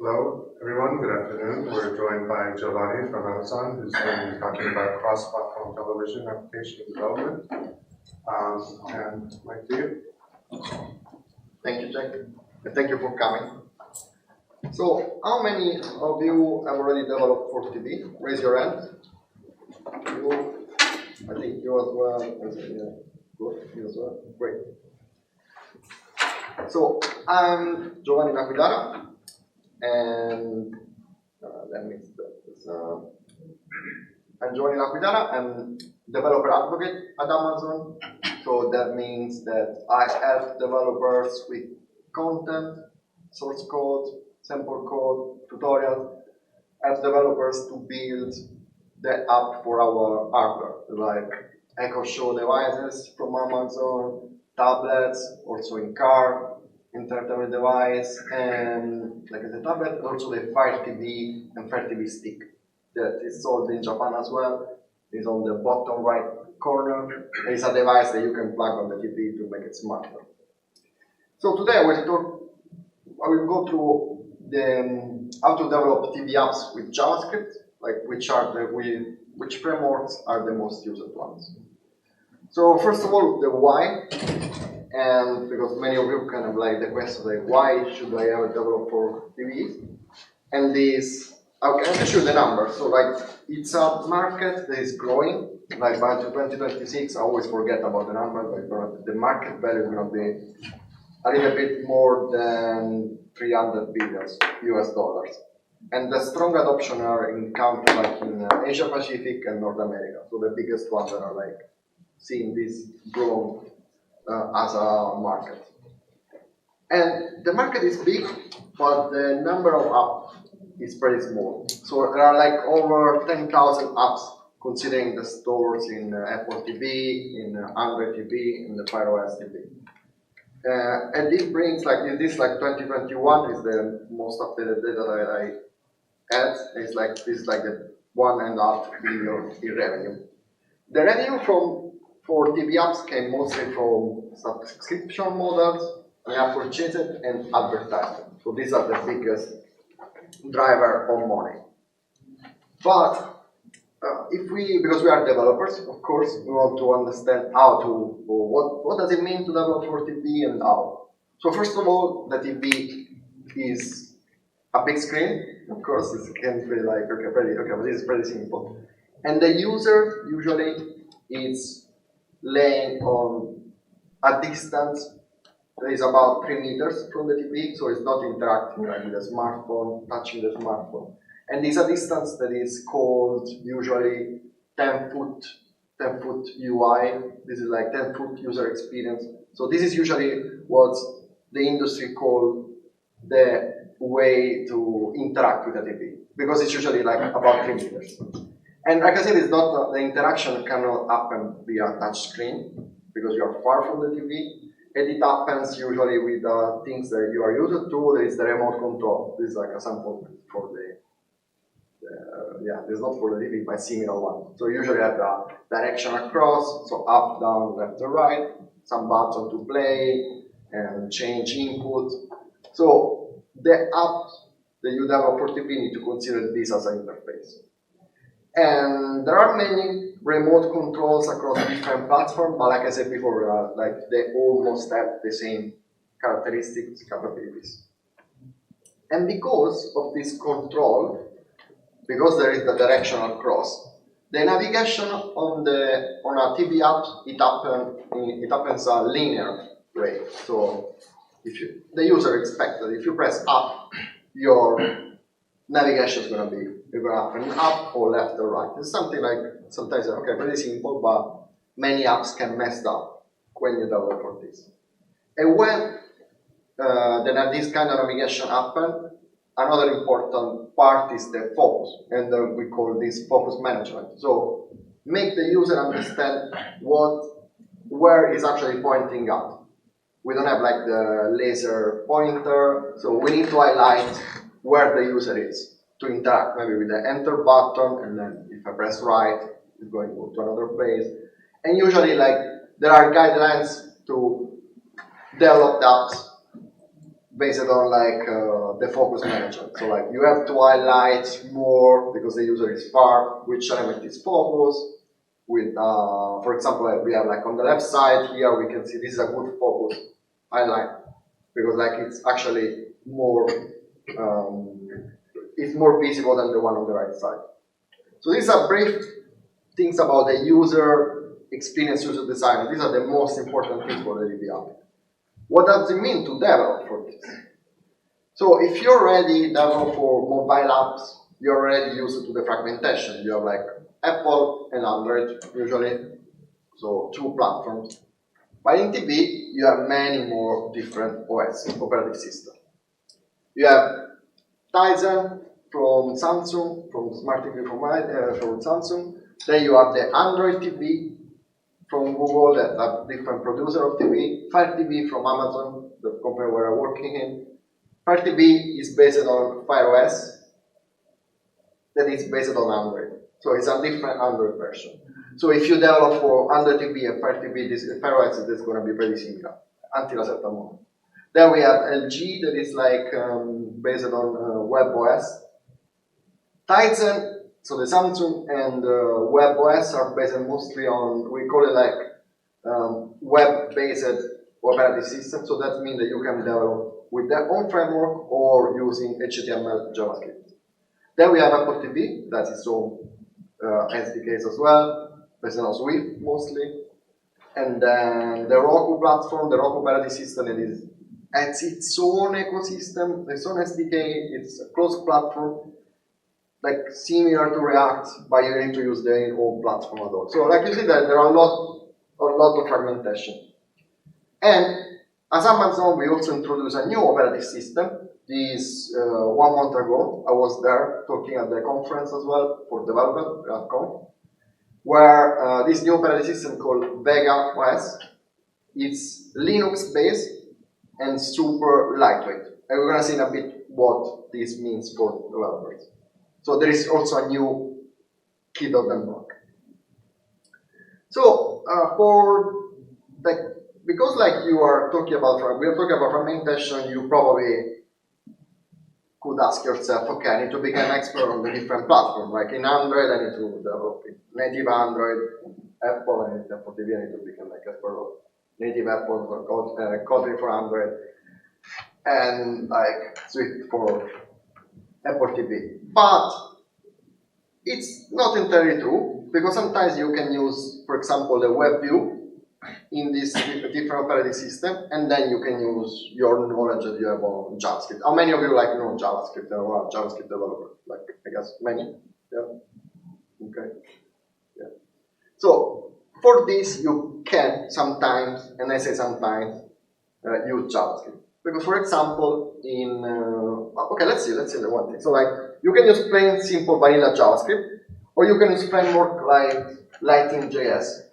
Hello, everyone. Good afternoon. We're joined by Giovanni from Amazon, who's going to be talking about cross-platform television application development. And Mike, to you. Thank you, Jack. And thank you for coming. So, how many of you have already developed for TV? Raise your hand. You, I think you as well. Yeah. Good. You as well. Great. So, I'm Giovanni Laquidara, and that means that I'm Giovanni Laquidara. I'm developer advocate at Amazon. So that means that I help developers with content, source code, sample code, tutorials, help developers to build the app for our hardware, like Echo Show devices from Amazon, tablets, also in car, entertainment device, and like I said, tablet, also the Fire TV and Fire TV stick that is sold in Japan as well. It's on the bottom right corner. There is a device that you can plug on the TV to make it smarter. So today I will go through how to develop TV apps with JavaScript, like which frameworks are the most used ones. So first of all, the why, and because many of you kind of like the question like why should I ever develop for TVs, and this. Okay, I'll show you the numbers. So like it's a market that is growing. Like by 2026, I always forget about the number, but the market value is going to be a little bit more than 300 billion US dollars. And the strong adoption are in countries like in Asia Pacific and North America. So the biggest ones that are like seeing this grow as a market. And the market is big, but the number of apps is pretty small. So there are like over 10,000 apps considering the stores in Apple TV, in Android TV, in the Fire OS TV. And this brings like this like 2021 is the most updated data that I had. It's like this is like the 1.5 billion in revenue. The revenue for TV apps came mostly from subscription models, purchase and advertising. So these are the biggest driver of money. But because we are developers, of course, we want to understand what does it mean to develop for TV and how. So first of all, the TV is a big screen. Of course, it can be like but this is pretty simple. And the user usually is laying on a distance that is about 3 meters from the TV, so it's not interacting like with the smartphone, touching the smartphone. And it's a distance that is called usually 10-foot UI. This is like 10-foot user experience. So this is usually what the industry calls the way to interact with the TV, because it's usually like about 3 meters. And like I said, it's not the interaction cannot happen via touch screen because you are far from the TV. And it happens usually with things that you are used to. There is the remote control. This is like a sample for this is not for the TV, but similar one. So you usually have the direction across, so up, down, left, or right, some button to play and change input. So the app that you develop for TV need to consider this as an interface. And there are many remote controls across different platforms, but like I said before, like they almost have the same characteristics, capabilities. And because of this control, because there is the directional cross, the navigation on a TV app it happens a linear way. So the user expects that if you press up, your navigation is going to be happen up or left or right. It's something like sometimes okay, pretty simple, but many apps can mess up when you develop for this. And when this kind of navigation happens, another important part is the focus, and we call this focus management. So make the user understand where is actually pointing at. We don't have like the laser pointer, so we need to highlight where the user is to interact, maybe with the enter button, and then if I press right, it's going to another place. And usually, like there are guidelines to develop apps based on like the focus management. So like you have to highlight more because the user is far, which element is focused. With, for example, like we have like on the left side here, we can see this is a good focus highlight because like it's actually more, it's more visible than the one on the right side. So these are brief things about the user experience, user design. And these are the most important things for the DBA. What does it mean to develop for this? So if you're already develop for mobile apps, you're already used to the fragmentation. You have like Apple and Android usually, so two platforms. But in TV, you have many more different OS, operating systems. You have Tizen from Samsung, from Smart TV from Samsung. Then you have the Android TV from Google, that a different producer of TV. Fire TV from Amazon, the company where I'm working in. Fire TV is based on Fire OS, that is based on Android. So it's a different Android version. So if you develop for Android TV and Fire TV, this Fire OS is going to be pretty similar until a certain moment. Then we have LG that is like based on Web OS. Tizen, so the Samsung and Web OS are based mostly on, we call it like web-based operating system. So that means that you can develop with their own framework or using HTML, JavaScript. Then we have Apple TV, that is own SDKs as well, based on Swift mostly. And then the Roku platform, the Roku operating system, it's its own ecosystem, its own SDK, it's a closed platform, like similar to React, but you need to use their own platform at all. So like you see that there are a lot of fragmentation. And as Amazon, we also introduced a new operating system. This 1 month ago, I was there talking at the conference as well for development, JSConf, where this new operating system called Vega OS, it's Linux based and super lightweight. And we're gonna see in a bit what this means for developers. So there is also a new key of them block. So for like, because like you are talking about, we are talking about fragmentation, you probably could ask yourself, okay, I need to become an expert on the different platforms. Like in Android, I need to develop native Android, Apple, and Apple TV, I need to become like expert of native Apple or Kotlin for Android, and like Swift for Apple TV. But it's not entirely true, because sometimes you can use, for example, the web view in this different operating system, and then you can use your knowledge that you have on JavaScript. How many of you like know JavaScript or are JavaScript developer? Like, I guess many? Yeah? Okay. Yeah. So, for this, you can sometimes, and I say sometimes, use JavaScript. Because, for example, in, okay, let's see the one thing. So, like, you can use plain, simple, vanilla JavaScript, or you can use framework like Lightning.js.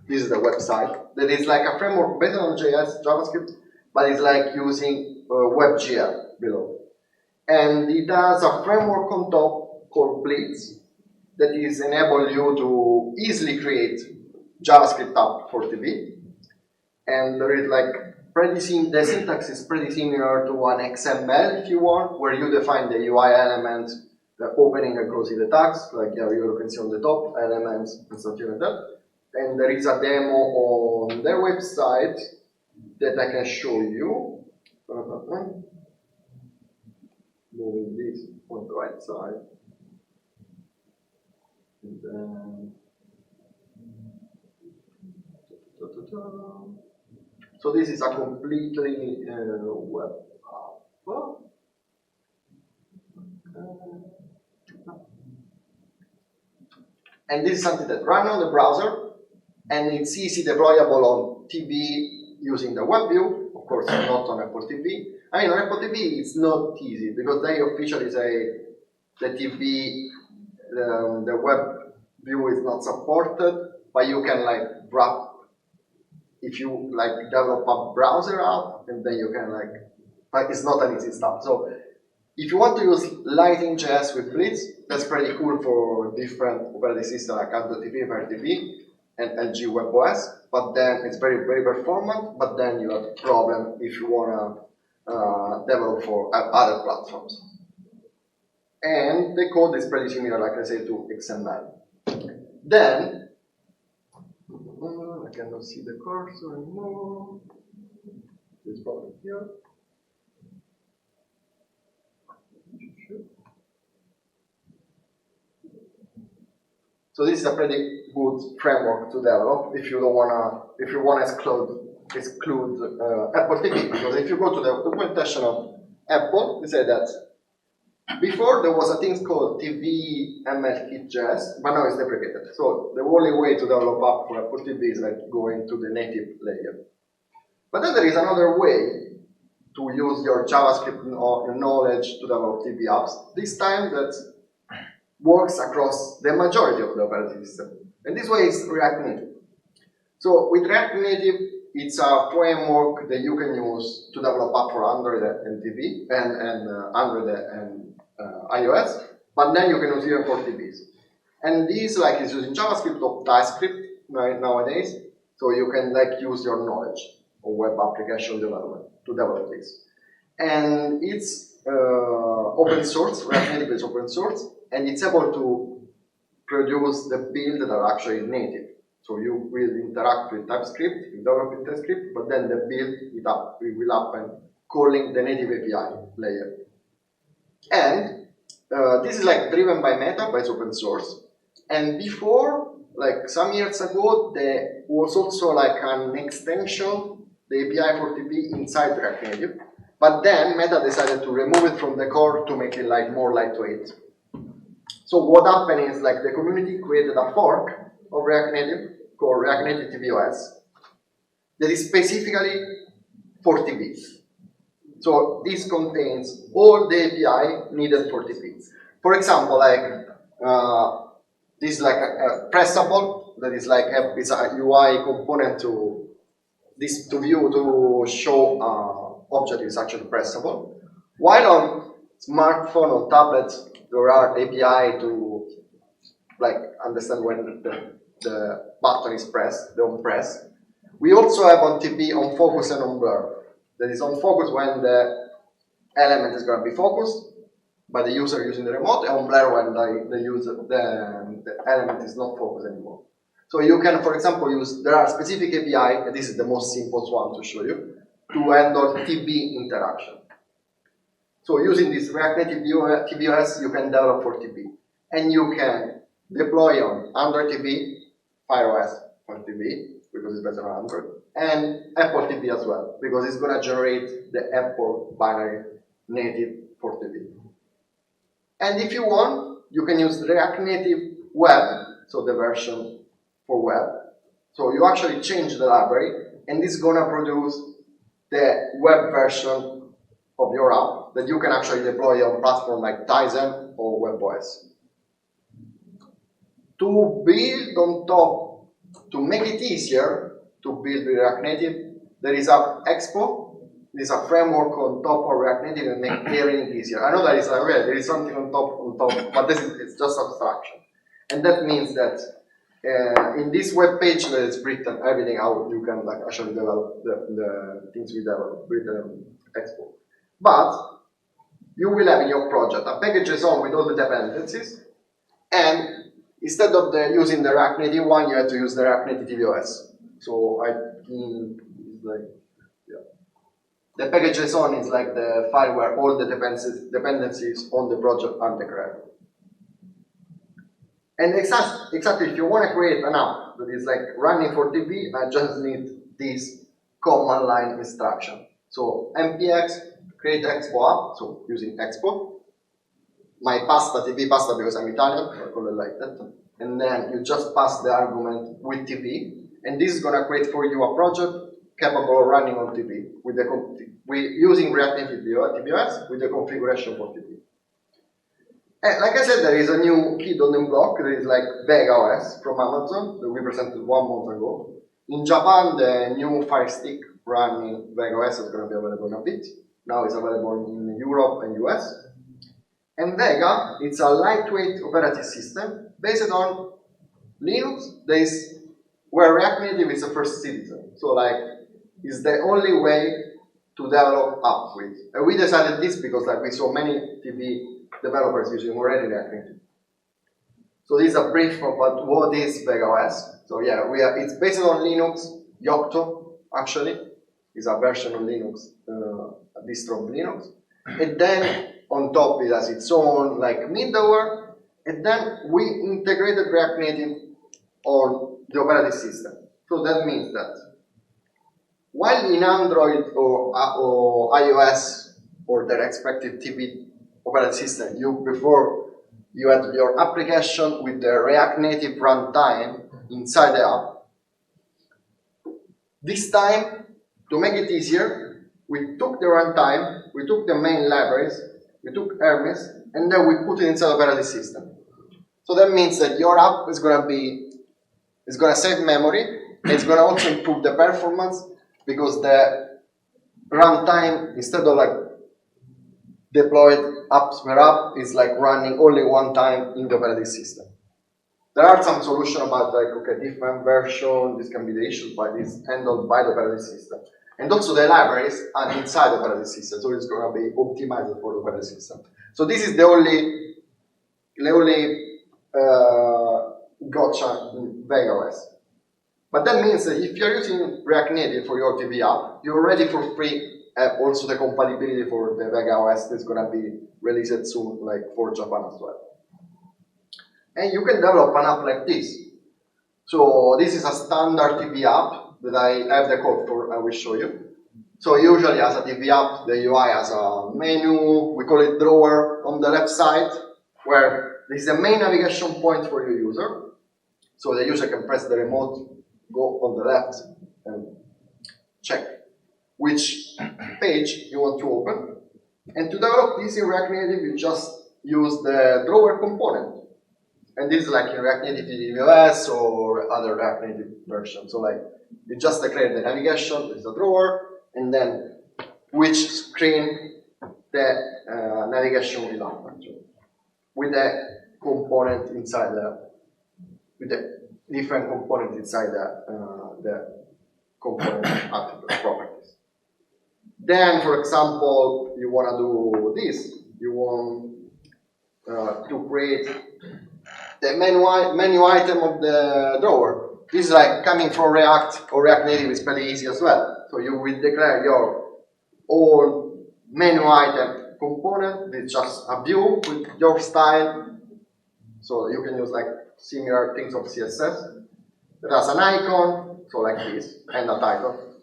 This is the website. That is like a framework based on JS, JavaScript, but it's like using WebGL below. And it has a framework on top called Blitz that is enable you to easily create JavaScript app for TV. And there is like the syntax is pretty similar to an XML if you want, where you define the UI elements, the opening and closing the tags, like you can see on the top, elements and something like that. And there is a demo on their website that I can show you. Moving this on the right side. And then, so this is a completely web app. And this is something that runs on the browser, and it's easy deployable on TV using the web view, of course not on Apple TV. I mean, on Apple TV it's not easy because they officially say the TV, the web view is not supported, but you can like wrap, if you like develop a browser app, and then you can like, but it's not an easy stuff. So if you want to use Lightning.js with Blitz, that's pretty cool for different operating systems like Android TV, Fire TV, and LG WebOS, but then it's very, very performant, but then you have a problem if you want to developed for other platforms. And the code is pretty similar, like I said, to XML. Then, I cannot see the cursor anymore. It's probably here. So this is a pretty good framework to develop if you don't wanna exclude Apple TV, because if you go to the documentation of Apple, they say that before there was a thing called TV ML Kit.js, but now it's deprecated. So the only way to develop app for Apple TV is like going to the native layer. But then there is another way to use your JavaScript or your knowledge to develop TV apps. This time that works across the majority of the operating system. And this way is React Native. So with React Native, it's a framework that you can use to develop app for Android and TV and Android and iOS, but then you can use even for TVs. And this like is using JavaScript or TypeScript nowadays, so you can like use your knowledge of web application development to develop this. And it's open source. React Native is open source, and it's able to produce the build that are actually native. So you will interact with TypeScript, you develop with TypeScript, but then the build it will happen calling the native API layer. And this is like driven by Meta, but it's open source. And before, like some years ago, there was also like an extension, the API for TP inside React Native. But then Meta decided to remove it from the core to make it like more lightweight. So what happened is like the community created a fork of React Native called React Native tvOS that is specifically for TVs. So this contains all the API needed for TVs. For example, like this is like a pressable that is like it's a UI component to view to show object is actually pressable. While on smartphone or tablets there are API to like understand when the button is pressed, the on press. We also have on TP on focus and on blur. That is on focus when the element is going to be focused by the user using the remote, and on blur when the element is not focused anymore. So you can, for example, use, there are specific API, and this is the most simplest one to show you, to handle TB interaction. So using this React Native tvOS, you can develop for TB. And you can deploy on Android TV, Fire OS for TV, because it's better on Android, and Apple TV as well, because it's going to generate the Apple binary native for TV. And if you want, you can use React Native Web, so the version for web. So you actually change the library, and it's going to produce the web version of your app that you can actually deploy on platforms like Tizen or WebOS. To build on top, to make it easier to build with React Native, there is a Expo. There's a framework on top of React Native and make layering easier. I know that it's like, okay, there is something on top, but it's just abstraction. And that means that in this web page there is written everything how you can like actually develop the things we develop with Expo. But you will have in your project a package.json with all the dependencies, and instead of using the React Native one, you have to use the React Native tvOS. So I think it's like, yeah. The package.json is like the file where all the dependencies on the project are declared. And exactly, if you want to create an app that is like running for TV, I just need this command line instruction. So npx create expo app, so using expo. My pasta, TV pasta, because I'm Italian, I call it like that. And then you just pass the argument with TV, and this is going to create for you a project capable of running on TV with using React Native tvOS with the configuration for TV. And like I said, there is a new kid on the block. There is like Vega OS from Amazon that we presented 1 month ago. In Japan, the new Fire Stick running Vega OS is going to be available in a bit. Now it's available in Europe and US. And Vega, it's a lightweight operating system based on Linux, where React Native is the first citizen. So like, it's the only way to develop app with. And we decided this because like we saw many TV developers using already React Native. So this is a brief about what is VegaOS. So yeah, it's based on Linux, Yocto actually is a version of Linux, a distro of Linux. And then on top it has its own like middleware. And then we integrated React Native on the operating system. So that means that while in Android or iOS or their respective TV operating system, you had your application with the React Native runtime inside the app. This time, to make it easier, we took the runtime, we took the main libraries, we took Hermes, and then we put it inside the operating system. So that means that your app is gonna save memory, and it's gonna also improve the performance because the runtime, instead of like deployed apps per app, is like running only one time in the operating system. There are some solutions about like, okay, different version, this can be the issue, but it's handled by the operating system. And also the libraries are inside the operating system, so it's gonna be optimized for the operating system. So this is the only gotcha in VegaOS. But that means that if you're using React Native for your TV app, you already for free have also the compatibility for the VegaOS that's going to be released soon, like for Japan as well. And you can develop an app like this. So this is a standard TV app that I have the code for, I will show you. So usually as a TV app, the UI has a menu, we call it drawer on the left side, where there is a main navigation point for your user. So the user can press the remote, go on the left and check which page you want to open. And to develop this in React Native, you just use the drawer component. And this is like in React Native iOS or other React Native versions. So like you just declare the navigation with the drawer, and then which screen the navigation will happen to, with the component inside with the different components inside the component attribute properties. Then, for example, you want to do this. You want to create the menu item of the drawer. This is like coming from React or React Native is pretty easy as well. So you will declare your own menu item component with just a view with your style. So you can use like similar things of CSS. It has an icon, so like this, and a title.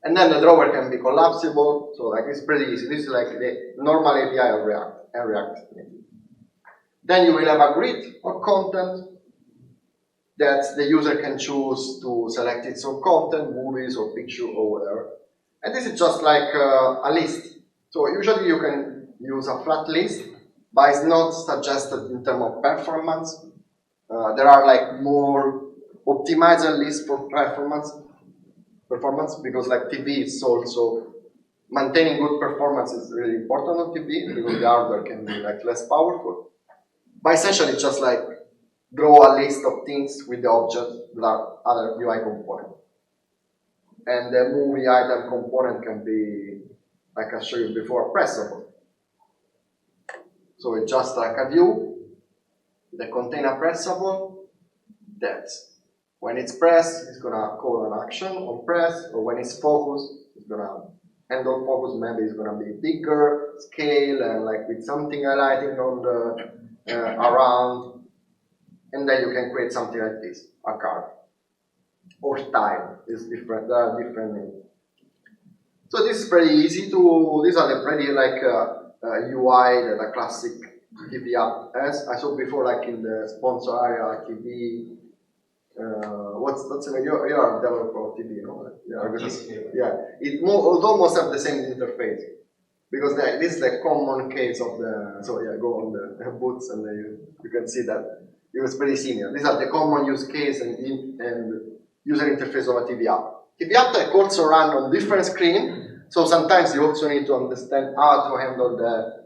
And then the drawer can be collapsible, so like it's pretty easy. This is like the normal API of React and React Native. Then you will have a grid of content that the user can choose to select its own content, movies or picture or whatever. And this is just like a list. So usually you can use a flat list, but it's not suggested in terms of performance. There are like more optimizer lists for performance because like TV is also maintaining good performance is really important on TV because the hardware can be like less powerful. But essentially just like draw a list of things with the objects that are other UI component. And the movie item component can be, like I showed you before, pressable. So it's just like a view that contains a pressable that when it's pressed, it's gonna call an action on press, or when it's focused, it's gonna handle focus, maybe it's gonna be bigger, scale, and like with something highlighting on the around, and then you can create something like this, a card. Or style is different, there are different names. So this is pretty easy to, these are the pretty like UI that a classic TV app has. I saw before like in the sponsor area, TV, what's the name? You are a developer of TV, no? Yeah, it almost have the same interface because this is the common case of the. So yeah, go on the boots and you can see that it was pretty similar. These are the common use case and user interface of a TV app. TV app can also run on different screen, so sometimes you also need to understand how to handle the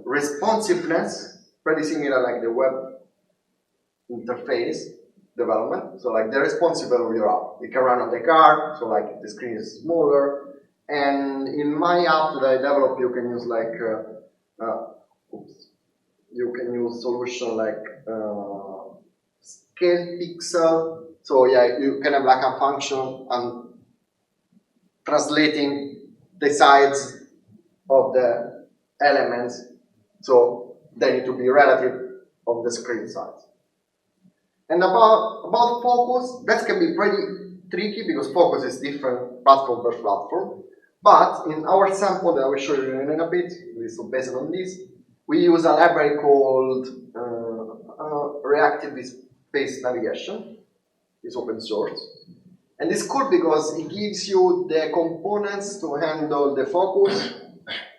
responsiveness, pretty similar like the web interface development. So like the responsible of your app. It can run on the car, so like the screen is smaller. And in my app that I develop, you can use like, you can use solution like scale pixel. So yeah, you can have like a function and translating the sides of the elements, so they need to be relative of the screen size. And about focus, that can be pretty tricky because focus is different platform per platform. But in our sample that I will show you in a bit, so based on this, we use a library called reactive space navigation. It's open source. And it's cool because it gives you the components to handle the focus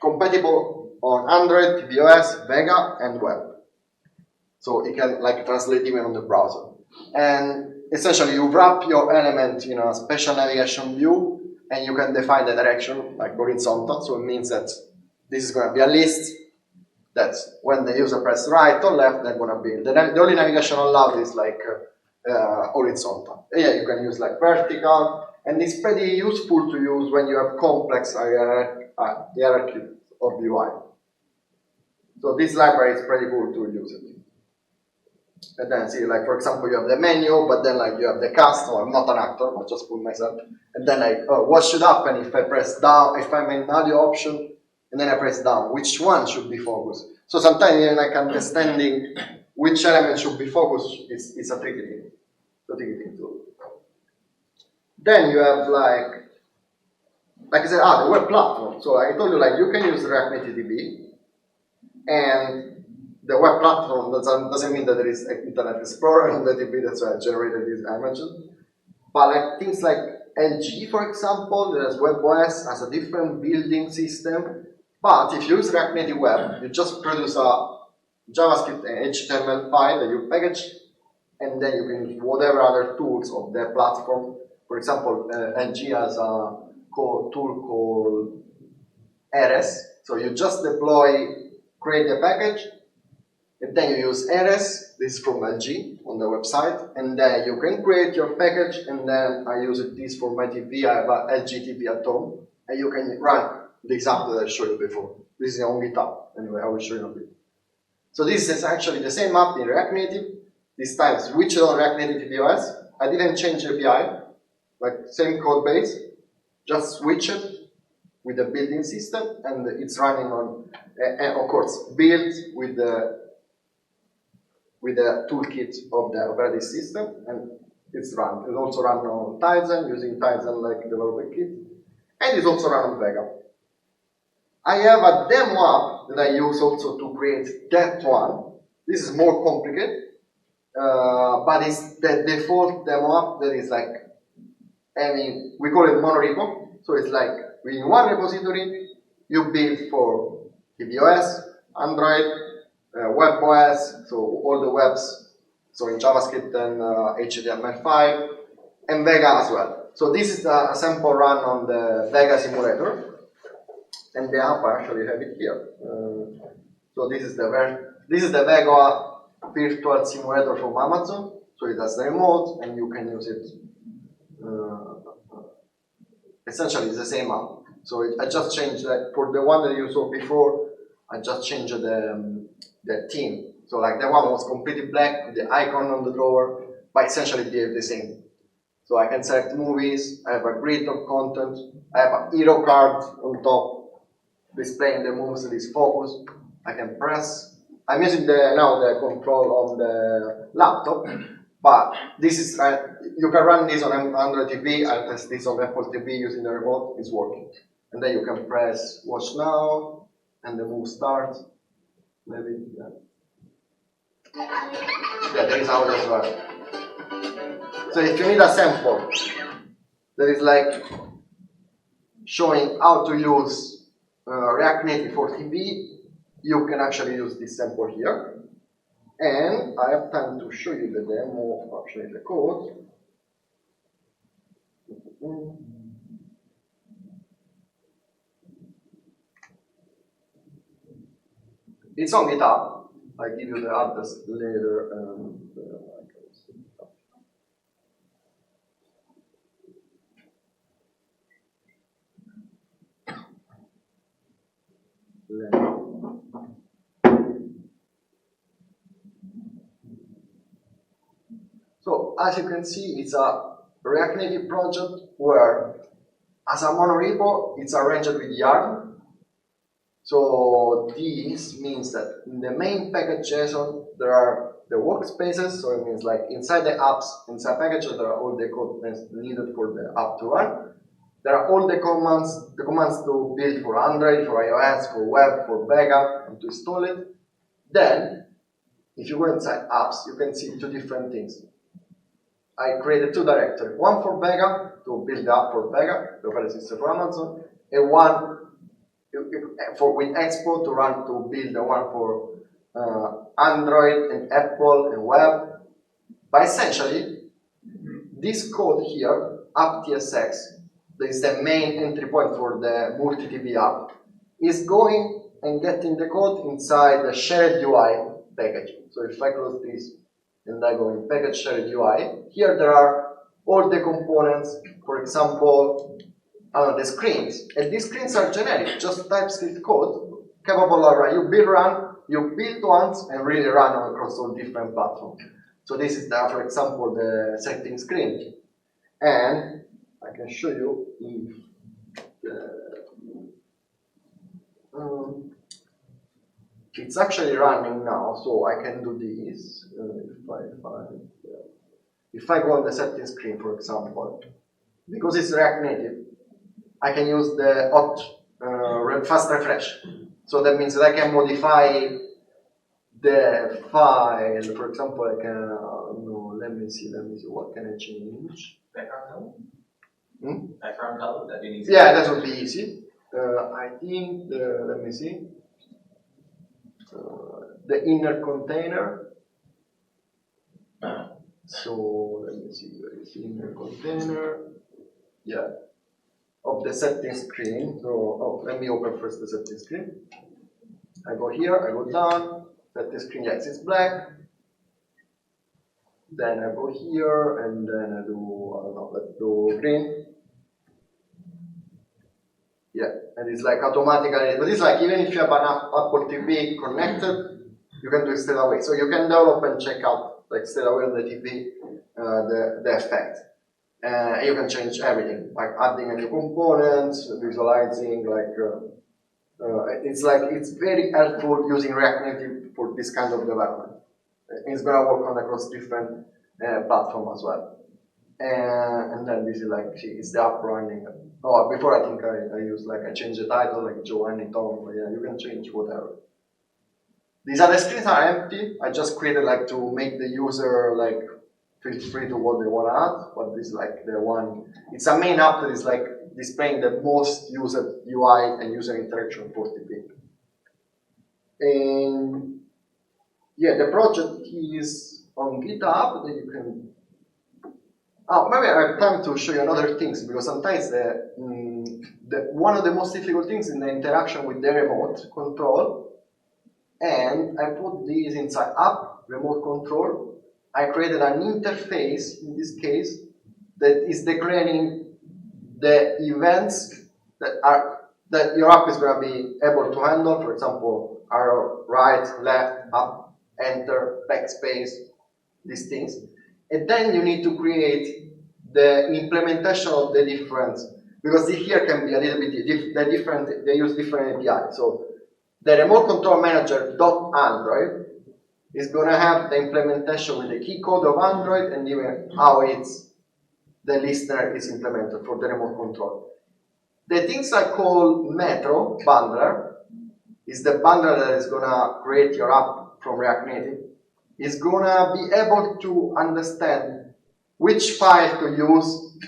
compatible on Android, tvOS, Vega, and web. So it can like translate even on the browser. And essentially you wrap your element in a special navigation view and you can define the direction like horizontal. So it means that this is going to be a list that when the user presses right or left, they're going to be, the only navigation allowed is like horizontal. Yeah, you can use like vertical, and it's pretty useful to use when you have complex hierarchy of UI. So this library is pretty cool to use it. And then see, like for example, you have the menu, but then like you have the cast. I'm not an actor, I just put myself. And then like, oh, what should happen if I press down, if I'm in audio option, and then I press down? Which one should be focused? So sometimes even like understanding which element should be focused is a tricky thing. To do. Then you have like I said, the web platform. So I told you like you can use React Native DB, and the web platform doesn't mean that there is Internet Explorer on the DB. That's why I generated these images. But like things like LG, for example, there's WebOS as a different building system. But if you use React Native Web, you just produce a JavaScript and HTML file that you package, and then you can use whatever other tools of the platform. For example, LG has a tool called RS. So you just deploy, create a package, and then you use RS. This is from LG on the website, and then you can create your package. And then I use this for my TV. I have a LG TV at home, and you can run the example that I showed you before. This is on GitHub. Anyway, I will show you a bit. So this is actually the same app in React Native. This time switched on React Native tvOS. I didn't change API, like same code base, just switch it with the building system, and it's running on, and of course, built with the toolkit of the operating system, and it's run. It's also run on Tizen, using Tizen like developer kit, and it's also run on Vega. I have a demo app that I use also to create that one. This is more complicated. But it's the default demo app that is like, we call it monorepo. So it's like in one repository, you build for tvOS, Android, WebOS, so all the webs, so in JavaScript and HTML5, and Vega as well. So this is a sample run on the Vega simulator, and the app I actually have it here. So this is the Vega virtual simulator from Amazon, so it has the remote and you can use it. Essentially, it's the same app. So I just changed that for the one that you saw before. I just changed the theme. So like the one was completely black with the icon on the drawer, but essentially they have the same. So I can select movies. I have a grid of content. I have a hero card on top, displaying the moves that is focused. I can press. I'm using now the control on the laptop, but this is you can run this on Android TV. I test this on Apple TV using the remote. It's working, and then you can press watch now, and the move starts. Maybe there is audio as well. So if you need a sample that is like showing how to use React Native for TV, you can actually use this sample here. And I have time to show you the demo of actually the code. It's on GitHub. I give you the address later. So as you can see, it's a React Native project where, as a monorepo, it's arranged with yarn. So this means that in the main package JSON, there are the workspaces. So it means like inside the apps, inside packages, there are all the code needed for the app to run. There are all the commands to build for Android, for iOS, for web, for Vega, and to install it. Then, if you go inside apps, you can see two different things. I created two directories, one for Vega, to build the app for Vega, the operating system for Amazon, and one with Expo to build the one for Android and Apple and web. But essentially, this code here, app.tsx, that is the main entry point for the multi-TV app, is going and getting the code inside the shared UI package. So if I close this and I go in package shared UI, here there are all the components, for example, the screens. And these screens are generic, just TypeScript code, capable of you build once and really run across all different platforms. So this is, for example, the setting screen. And I can show you if it's actually running now, so I can do this. If I go on the setting screen, for example, because it's React Native, I can use the fast refresh. So that means that I can modify the file. For example, I can, let me see, what can I change? Background color? Background color, that'd be easy. Yeah, that would be easy. I think, let me see. The inner container. So let me see, where is the inner container? Yeah, of the setting screen. So let me open first the setting screen. I go here, I go down, setting screen, yes, it's black. Then I go here and then I do, I don't know, let's do green. Yeah, and it's like automatically, but it's like even if you have an Apple TV connected, you can do it straight away. So you can develop and check out like straight away on the TV the effect. You can change everything, like adding a new component, visualizing, like it's very helpful using React Native for this kind of development. It's gonna work on across different platforms as well. And then this is like, see, it's the app running. Oh, before I think I used like, I changed the title, like Giovanni, Tom, but yeah, you can change whatever. These other screens are empty. I just created like to make the user like feel free to what they want to add, but this is like the one, it's a main app that is like displaying the most used UI and user interaction for TP. And yeah, the project is on GitHub that you can. Oh, maybe I have time to show you another things, because sometimes one of the most difficult things in the interaction with the remote control, and I put these inside app remote control. I created an interface in this case that is declaring the events that your app is going to be able to handle. For example, arrow, right, left, up, enter, backspace, these things. And then you need to create the implementation of the difference, because here can be a little bit different. They use different APIs. So the remote control manager .android is going to have the implementation with the key code of Android and even how the listener is implemented for the remote control. The things I call Metro bundler is the bundler that is going to create your app from React Native. Is going to be able to understand which file to use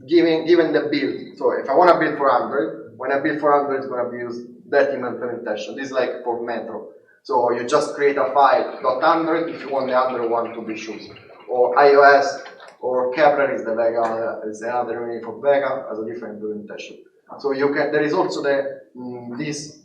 given the build. So if I want to build for Android, when I build for Android, it's going to be used that implementation. This is like for Metro. So you just create a file .android if you want the Android one to be chosen. Or iOS or Kepler is the Vega, is another name for Vega as a different implementation. So you can. There is also this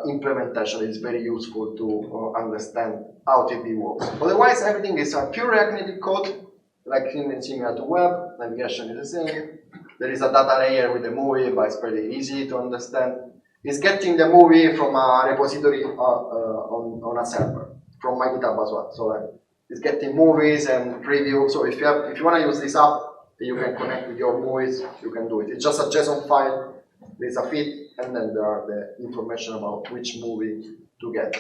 implementation is very useful to understand how TP works. Otherwise, everything is a pure React Native code, like similar to web. Navigation is the same. there is a data layer with the movie, but it's pretty easy to understand. It's getting the movie from a repository on a server, from my GitHub as well. So it's getting movies and preview. So if you want to use this app, you can connect with your movies, you can do it. It's just a JSON file, there's a feed, and then there are the information about which movie to get.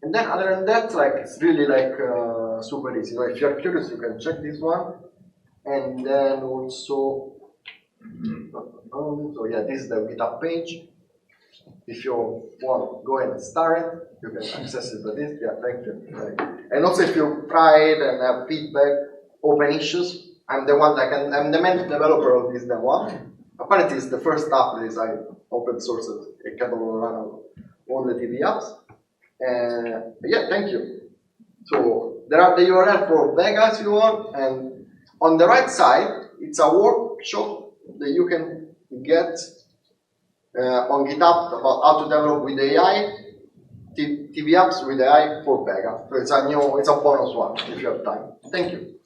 And then other than that, like it's really like super easy. So if you're curious, you can check this one. And then also, so yeah, this is the GitHub page. If you want, go ahead and start it. You can access it with this. Yeah, thank you. And also, if you try it and have feedback, open issues. I'm the main developer of this one. Apparently, it's the first app that is open source. It can run on all the TV apps. Yeah, thank you. So there are the URL for Vegas if you want, and on the right side, it's a workshop that you can get on GitHub about how to develop with AI, TV apps with AI for Vega. So it's a bonus one if you have time. Thank you.